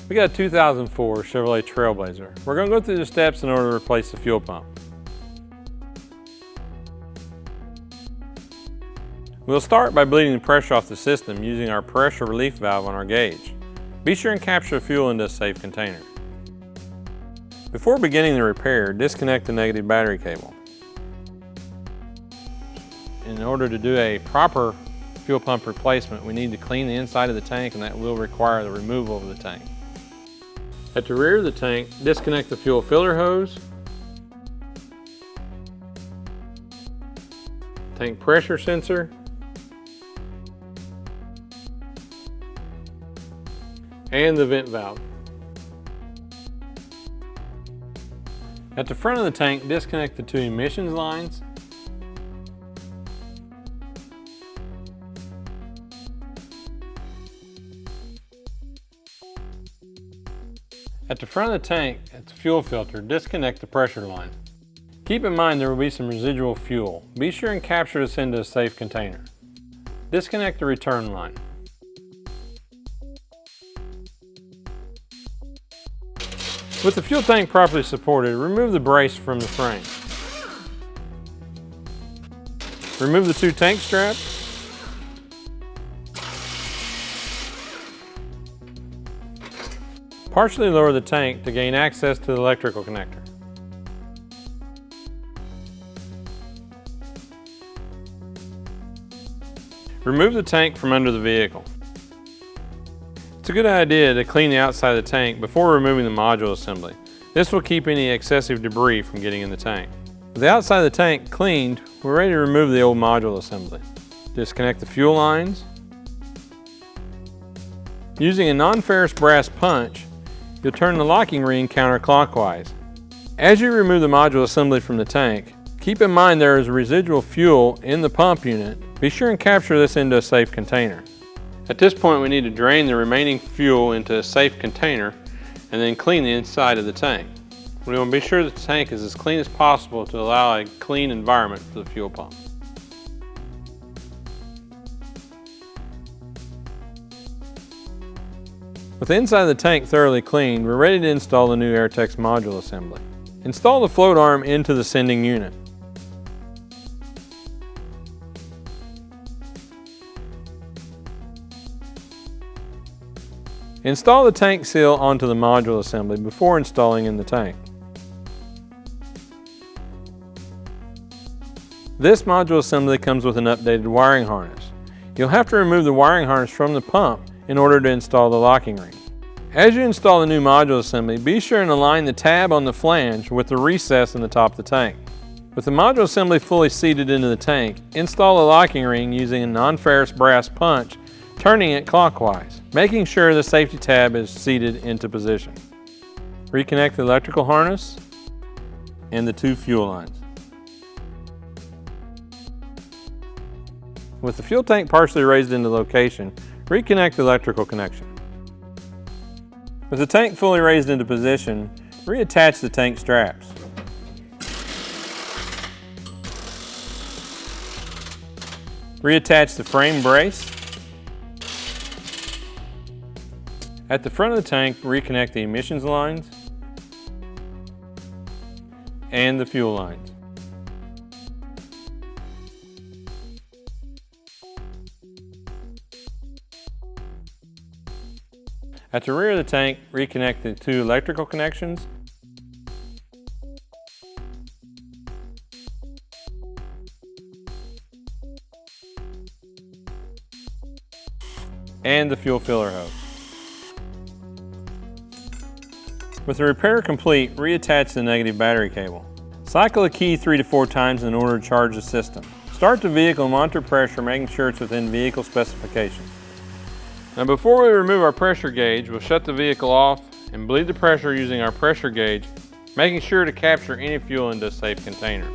We got a 2004 Chevrolet Trailblazer. We're going to go through the steps in order to replace the fuel pump. We'll start by bleeding the pressure off the system using our pressure relief valve on our gauge. Be sure and capture the fuel into a safe container. Before beginning the repair, disconnect the negative battery cable. In order to do a proper fuel pump replacement, we need to clean the inside of the tank, and that will require the removal of the tank. At the rear of the tank, disconnect the fuel filler hose, tank pressure sensor, and the vent valve. At the front of the tank, disconnect the two emissions lines, at the front of the tank, at the fuel filter, disconnect the pressure line. Keep in mind there will be some residual fuel. Be sure and capture this into a safe container. Disconnect the return line. With the fuel tank properly supported, remove the brace from the frame. Remove the two tank straps. Partially lower the tank to gain access to the electrical connector. Remove the tank from under the vehicle. It's a good idea to clean the outside of the tank before removing the module assembly. This will keep any excessive debris from getting in the tank. With the outside of the tank cleaned, we're ready to remove the old module assembly. Disconnect the fuel lines. Using a non-ferrous brass punch, you'll turn the locking ring counterclockwise. As you remove the module assembly from the tank, keep in mind there is residual fuel in the pump unit. Be sure and capture this into a safe container. At this point, we need to drain the remaining fuel into a safe container and then clean the inside of the tank. We want to be sure that the tank is as clean as possible to allow a clean environment for the fuel pump. With the inside of the tank thoroughly cleaned, we're ready to install the new Airtex module assembly. Install the float arm into the sending unit. Install the tank seal onto the module assembly before installing in the tank. This module assembly comes with an updated wiring harness. You'll have to remove the wiring harness from the pump in order to install the locking ring. As you install the new module assembly, be sure and align the tab on the flange with the recess in the top of the tank. With the module assembly fully seated into the tank, install the locking ring using a non-ferrous brass punch, turning it clockwise, making sure the safety tab is seated into position. Reconnect the electrical harness and the two fuel lines. With the fuel tank partially raised into location, reconnect the electrical connection. With the tank fully raised into position, reattach the tank straps. Reattach the frame brace. At the front of the tank, reconnect the emissions lines and the fuel lines. At the rear of the tank, reconnect the two electrical connections and the fuel filler hose. With the repair complete, reattach the negative battery cable. Cycle the key 3 to 4 times in order to charge the system. Start the vehicle and monitor pressure, making sure it's within vehicle specifications. Now before we remove our pressure gauge, we'll shut the vehicle off and bleed the pressure using our pressure gauge, making sure to capture any fuel into a safe container.